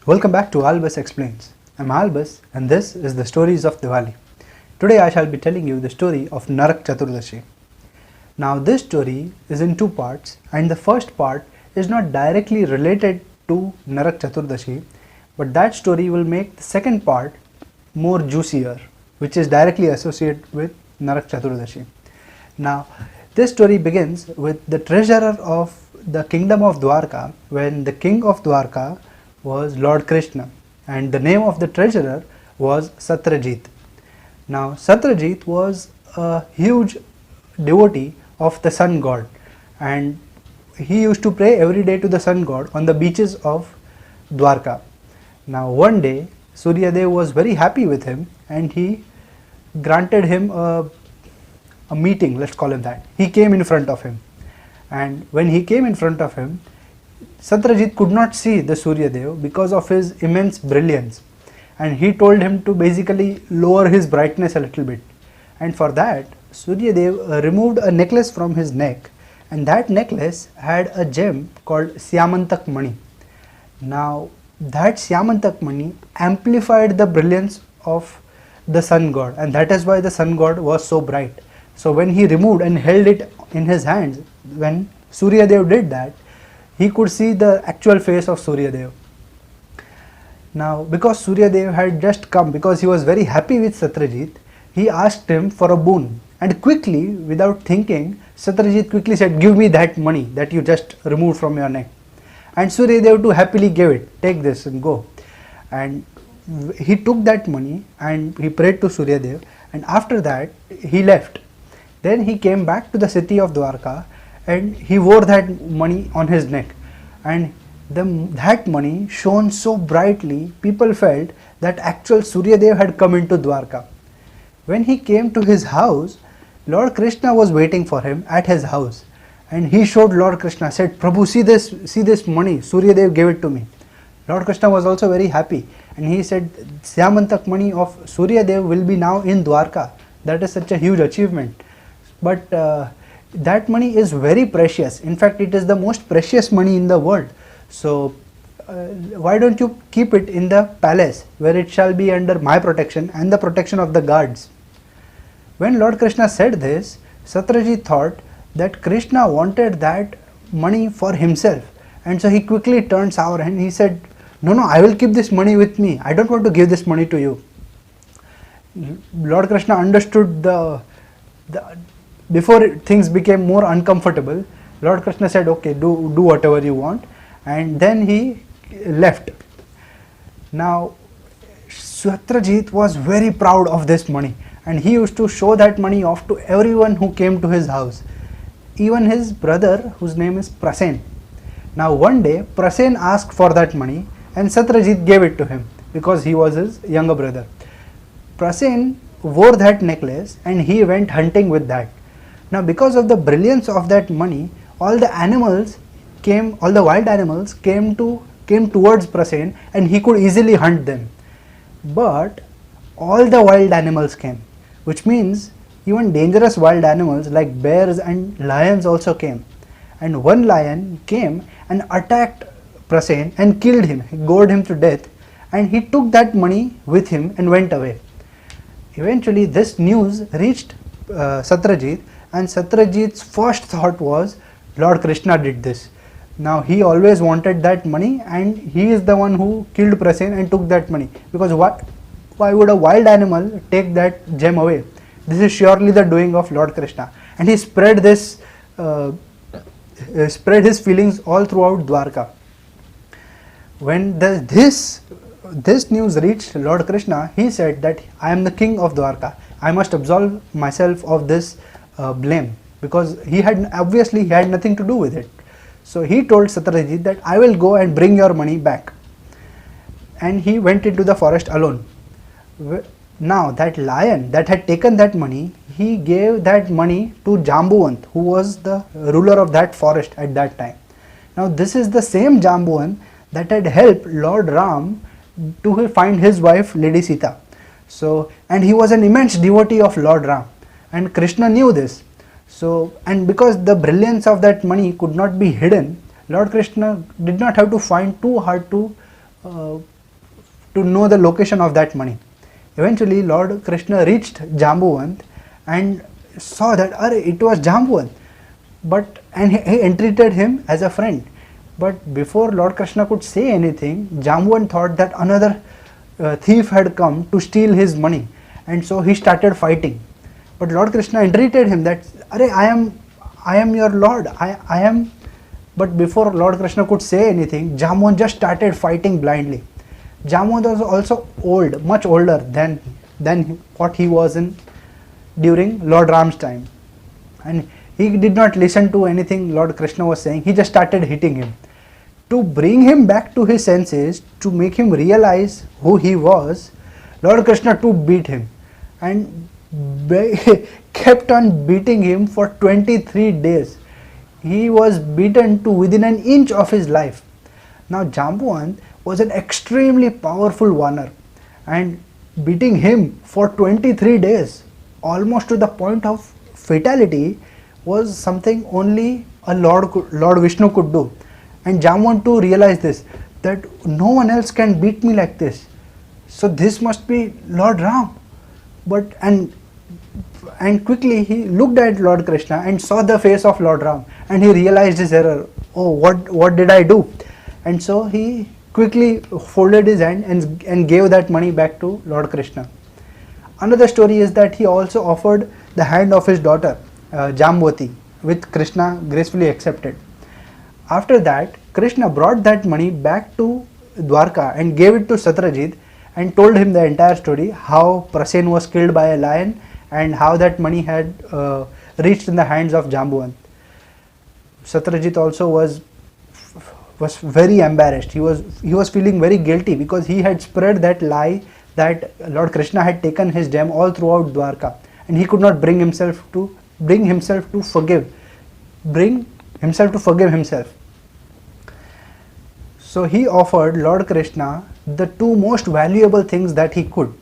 Welcome back to Albus Explains. I'm Albus and this is the stories of Diwali. Today I shall be telling you the story of Narak Chaturdashi. Now this story is in two parts and the first part is not directly related to Narak Chaturdashi, but that story will make the second part more juicier, which is directly associated with Narak Chaturdashi. Now this story begins with the treasurer of the kingdom of Dwarka when the king of Dwarka was Lord Krishna and the name of the treasurer was Satrajit. Now Satrajit was a huge devotee of the sun god and he used to pray every day to the sun god on the beaches of Dwarka. Now one day Suryadev was very happy with him and he granted him a meeting, let's call him that. He came in front of him and when he came in front of him, Satrajit could not see the Suryadev because of his immense brilliance and he told him to basically lower his brightness a little bit, and for that Suryadev removed a necklace from his neck and that necklace had a gem called Syamantak Mani. Now that Syamantak Mani amplified the brilliance of the sun god and that is why the sun god was so bright. So when he removed and held it in his hands, when Suryadev did that, he could see the actual face of Suryadev. Now because Suryadev had just come, because he was very happy with Satrajit, he asked him for a boon and quickly, without thinking, Satrajit quickly said, "Give me that money that you just removed from your neck." And Suryadev too happily gave it, "Take this and go." And he took that money and he prayed to Suryadev and after that he left. Then he came back to the city of Dwarka and he wore that money on his neck and that money shone so brightly, people felt that actual Suryadev had come into Dwarka. When he came to his house, Lord Krishna was waiting for him at his house and he showed Lord Krishna, said, "Prabhu, see this money, Suryadev gave it to me." Lord Krishna was also very happy and he said, "Syamantak Mani of Suryadev will be now in Dwarka. That is such a huge achievement. But that money is very precious. In fact, it is the most precious money in the world. So why don't you keep it in the palace where it shall be under my protection and the protection of the guards?" When Lord Krishna said this, Satrajit thought that Krishna wanted that money for himself and so he quickly turned sour and he said, no, I will keep this money with me. I don't want to give this money to you." Lord Krishna understood before things became more uncomfortable, Lord Krishna said, "Okay, do whatever you want," and then he left. Now Satrajit was very proud of this money and he used to show that money off to everyone who came to his house, even his brother whose name is Prasen. Now one day Prasen asked for that money and Satrajit gave it to him because he was his younger brother. Prasen wore that necklace and he went hunting with that. Now because of the brilliance of that money, all the wild animals came towards Prasen and he could easily hunt them. But all the wild animals came, which means even dangerous wild animals like bears and lions also came. And one lion came and attacked Prasen and killed him, he gored him to death and he took that money with him and went away. Eventually this news reached Satrajit and Satrajit's first thought was, Lord Krishna did this. Now he always wanted that money and he is the one who killed Prasen and took that money, because why would a wild animal take that gem away? This is surely the doing of Lord Krishna. And he spread his feelings all throughout Dwarka. When this news reached Lord Krishna, he said that I am the king of Dwarka. I must absolve myself of this blame, because he had nothing to do with it. So he told Satrajit that I will go and bring your money back. And he went into the forest alone. Now that lion that had taken that money, he gave that money to Jambuwant, who was the ruler of that forest at that time. Now this is the same Jambuwant that had helped Lord Ram to find his wife Lady Sita. So, and he was an immense devotee of Lord Ram and Krishna knew this. So, and because the brilliance of that money could not be hidden, Lord Krishna did not have to find too hard to uh, to know the location of that money. Eventually Lord Krishna reached Jambuvant and saw that it was Jambuvant, and he entreated him as a friend. But before Lord Krishna could say anything, Jambuvant thought that another thief had come to steal his money, and so he started fighting. But Lord Krishna entreated him that, "Arey, I am your Lord, I am." But before Lord Krishna could say anything, Jambuvant just started fighting blindly. Jambuvant was also old, much older than what he was in during Lord Ram's time, and he did not listen to anything Lord Krishna was saying. He just started hitting him. To bring him back to his senses, to make him realize who he was, Lord Krishna too beat him and kept on beating him for 23 days. He was beaten to within an inch of his life. Now Jambuvant was an extremely powerful warner, and beating him for 23 days, almost to the point of fatality, was something only a Lord Vishnu could do. And Jambuvant too realized this, that no one else can beat me like this. So this must be Lord Ram. And quickly he looked at Lord Krishna and saw the face of Lord Ram, and he realized his error. Oh, what did I do? And so he quickly folded his hand and gave that money back to Lord Krishna. Another story is that he also offered the hand of his daughter Jambavati, which Krishna gracefully accepted. After that, Krishna brought that money back to Dwarka and gave it to Satyajit and told him the entire story, how Prasen was killed by a lion and how that money had reached in the hands of Jambuvant. Satyajit also was very embarrassed. He was feeling very guilty because he had spread that lie that Lord Krishna had taken his gem all throughout Dwarka, and he could not bring himself to forgive himself. So he offered Lord Krishna the two most valuable things that he could.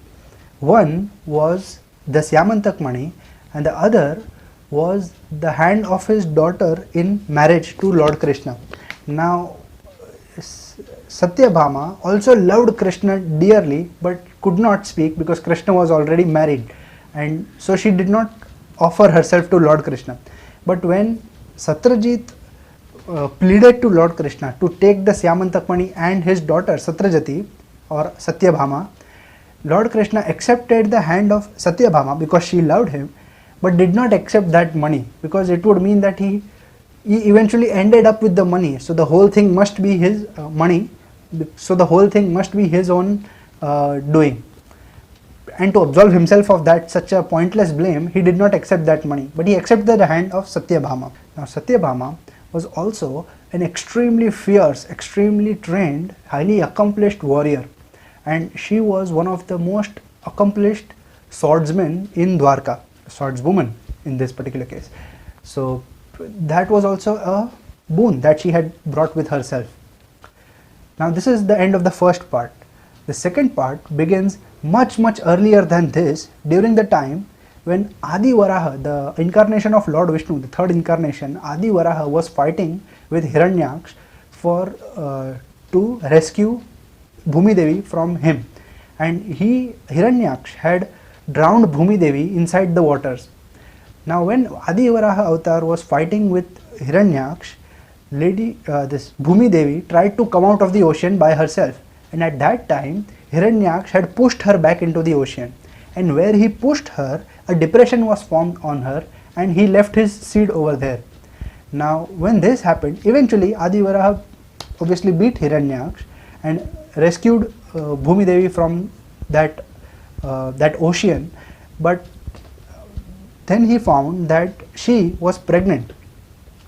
One was the Syamantak money, and the other was the hand of his daughter in marriage to Lord Krishna. Now Satyabhama also loved Krishna dearly but could not speak because Krishna was already married, and so she did not offer herself to Lord Krishna. But when Satyajit pleaded to Lord Krishna to take the Syamantak money and his daughter Satyajati or Satyabhama, Lord Krishna accepted the hand of Satyabhama because she loved him, but did not accept that money because it would mean that he eventually ended up with the money. So the whole thing must be his money. So the whole thing must be his own doing. And to absolve himself of that such a pointless blame, he did not accept that money, but he accepted the hand of Satyabhama. Now Satyabhama was also an extremely fierce, extremely trained, highly accomplished warrior, and she was one of the most accomplished swordsmen in Dwarka, swordswoman in this particular case. So that was also a boon that she had brought with herself. Now this is the end of the first part. The second part begins much earlier than this, during the time when Adi Varaha, the incarnation of Lord Vishnu, the third incarnation, Adi Varaha was fighting with Hiranyaksh to rescue Bhumi Devi from him, and Hiranyaksh had drowned Bhumi Devi inside the waters. Now when Adi Varaha avatar was fighting with Hiranyaksh, this Bhumi Devi tried to come out of the ocean by herself, and at that time Hiranyaksh had pushed her back into the ocean, and where he pushed her, a depression was formed on her, and he left his seed over there. Now when this happened, eventually Adi Varaha obviously beat Hiranyaksh and rescued Bhumi Devi from that ocean, but then he found that she was pregnant.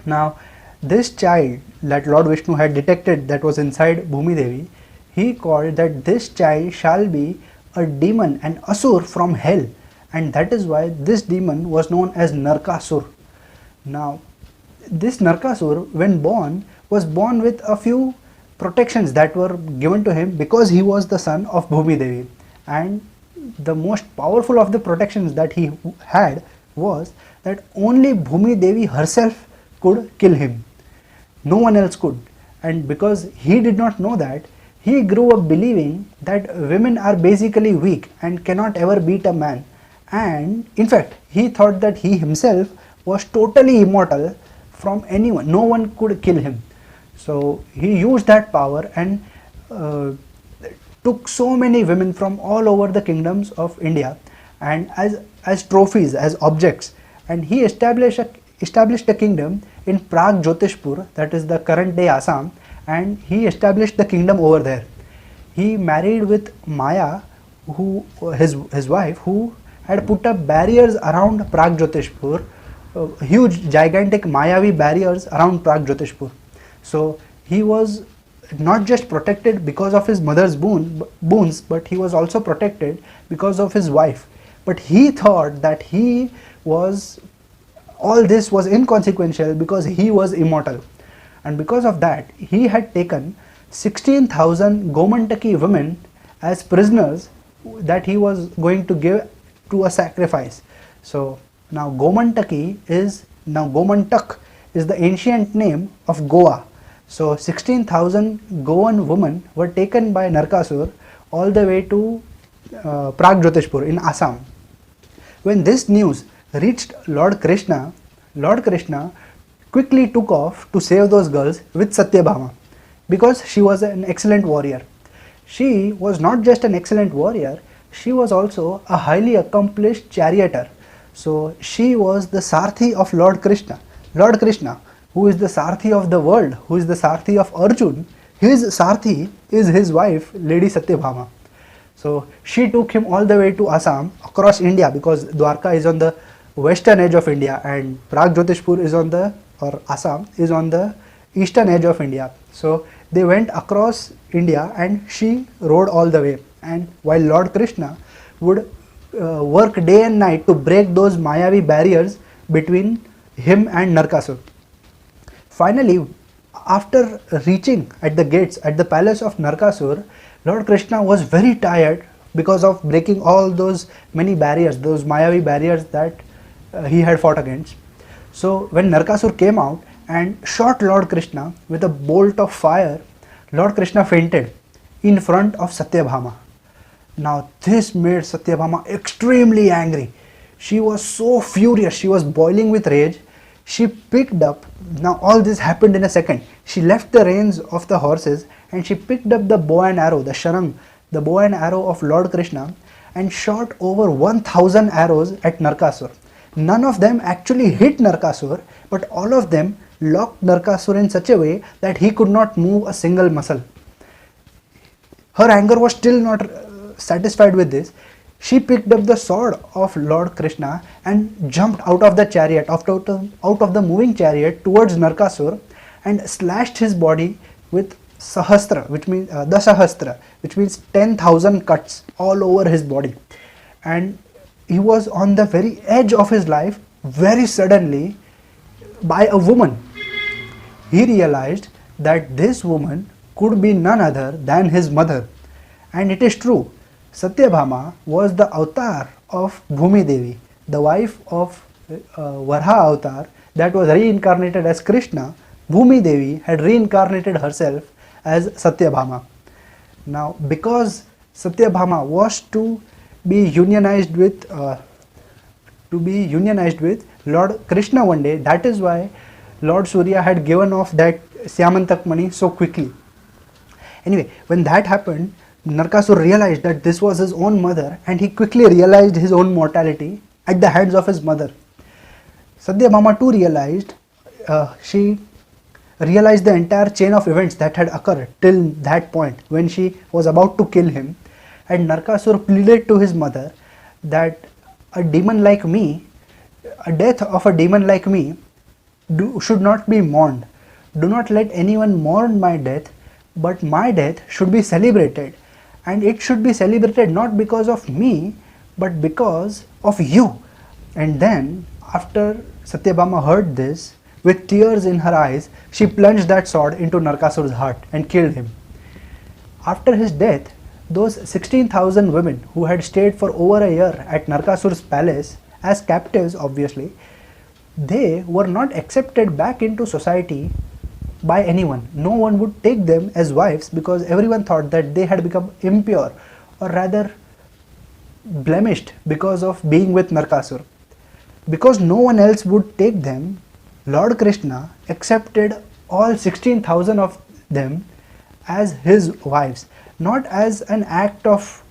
Now this child that Lord Vishnu had detected that was inside Bhumi Devi, he called that this child shall be a demon, an asur from hell, and that is why this demon was known as Narkasur. Now this Narkasur, when born, was born with a few protections that were given to him because he was the son of Bhumi Devi, and the most powerful of the protections that he had was that only Bhumi Devi herself could kill him. No one else could, and because he did not know that, He grew up believing that women are basically weak and cannot ever beat a man, and in fact, he thought that he himself was totally immortal from anyone, no one could kill him. So he used that power and uh, took so many women from all over the kingdoms of India and as trophies, as objects, and he established a kingdom in Prag Jyotishpur, that is the current day Assam, and he established the kingdom over there. He married with Maya, who his wife, who had put up barriers around Prag Jyotishpur, huge gigantic Mayavi barriers around Prag Jyotishpur. So he was not just protected because of his mother's boons, but he was also protected because of his wife. But he thought that he was, all this was inconsequential because he was immortal. And because of that, he had taken 16,000 Gomantaki women as prisoners that he was going to give to a sacrifice. So now Gomantak is the ancient name of Goa. So 16,000 Goan women were taken by Narkasur all the way to Prag Jyotishpur in Assam. When this news reached Lord Krishna quickly took off to save those girls with Satyabhama because she was an excellent warrior. She was not just an excellent warrior, she was also a highly accomplished charioteer. So she was the Sarthi of Lord Krishna. Lord Krishna, who is the Sarthi of the world, who is the Sarthi of Arjun, his Sarthi is his wife, Lady Satyabhama. So she took him all the way to Assam, across India, because Dwarka is on the western edge of India and Prag Jyotishpur is on the, or Assam is on the eastern edge of India. So they went across India and she rode all the way. And while Lord Krishna would work day and night to break those Mayavi barriers between him and Narkasur. Finally, after reaching at the gates at the palace of Narkasur, Lord Krishna was very tired because of breaking all those many barriers, those Mayavi barriers that he had fought against. So when Narkasur came out and shot Lord Krishna with a bolt of fire, Lord Krishna fainted in front of Satyabhama. Now this made Satyabhama extremely angry. She was so furious, she was boiling with rage. She picked up, now all this happened in a second. She left the reins of the horses and she picked up the bow and arrow, the sharang, the bow and arrow of Lord Krishna, and shot over 1,000 arrows at Narkasur. None of them actually hit Narkasur, but all of them locked Narkasur in such a way that he could not move a single muscle. Her anger was still not satisfied with this. She picked up the sword of Lord Krishna and jumped out of the chariot, out of the moving chariot towards Narkasur, and slashed his body with Sahastra, which means Dasahastra, which means 10,000 cuts all over his body. And he was on the very edge of his life very suddenly by a woman. He realized that this woman could be none other than his mother. And it is true, Satyabhama was the avatar of Bhumi Devi, the wife of Varha avatar that was reincarnated as Krishna. Bhumi Devi had reincarnated herself as Satyabhama. Now because Satyabhama was to be unionized with Lord Krishna one day, that is why Lord Surya had given off that Syamantak money so quickly. Anyway, when that happened, Narkasur realized that this was his own mother and he quickly realized his own mortality at the hands of his mother. Satyabhama too realized, she realized the entire chain of events that had occurred till that point when she was about to kill him, and Narkasur pleaded to his mother that a demon like me, a death of a demon like me should not be mourned. Do not let anyone mourn my death, but my death should be celebrated, and it should be celebrated not because of me but because of you. And then after Satyabhama heard this, with tears in her eyes, she plunged that sword into Narkasur's heart and killed him. After his death, those 16,000 women who had stayed for over a year at Narkasur's palace as captives, obviously, they were not accepted back into society by anyone. No one would take them as wives because everyone thought that they had become impure, or rather blemished, because of being with Narakasura. Because no one else would take them, Lord Krishna accepted all 16,000 of them as his wives, not as an act of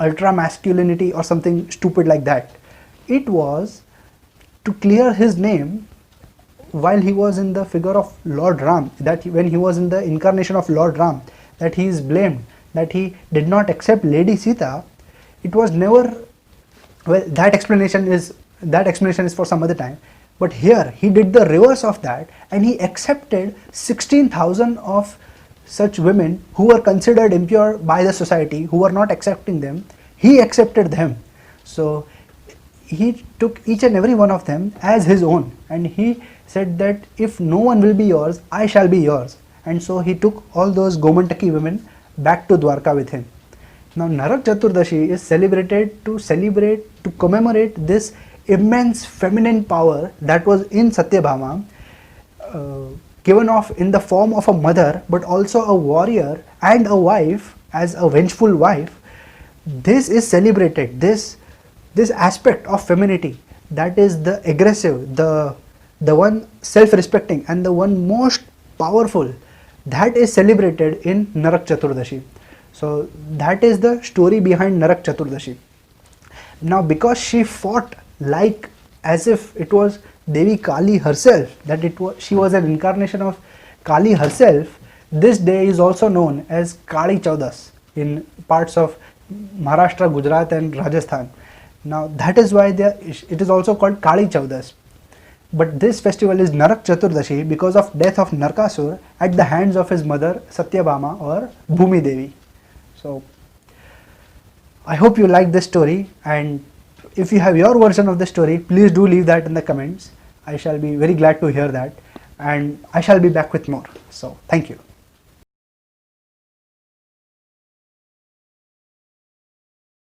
ultra masculinity or something stupid like that. It was to clear his name while he was in the figure of Lord Ram, when he was in the incarnation of Lord Ram, that he is blamed, that he did not accept Lady Sita. It was never, well, that explanation is for some other time. But here he did the reverse of that, and he accepted 16,000 of such women who were considered impure by the society, who were not accepting them. He accepted them. So he took each and every one of them as his own, and he said that if no one will be yours, I shall be yours. And so he took all those Gomantaki women back to Dwarka with him. Now Narak Chaturdashi is celebrated to commemorate this immense feminine power that was in Satyabhama, given off in the form of a mother, but also a warrior and a wife, as a vengeful wife. This is celebrated, this aspect of femininity, that is the aggressive, the one self-respecting and the one most powerful, that is celebrated in Narak Chaturdashi. So that is the story behind Narak Chaturdashi. Now because she fought like as if it was Devi Kali herself, she was an incarnation of Kali herself, this day is also known as Kali Chaudas in parts of Maharashtra, Gujarat and Rajasthan. Now that is why it is also called Kali Chaudas. But this festival is Narak Chaturdashi because of death of Narakasur at the hands of his mother Satyabhama or Bhumi Devi. So I hope you like this story, and if you have your version of the story, please do leave that in the comments. I shall be very glad to hear that, and I shall be back with more. So thank you.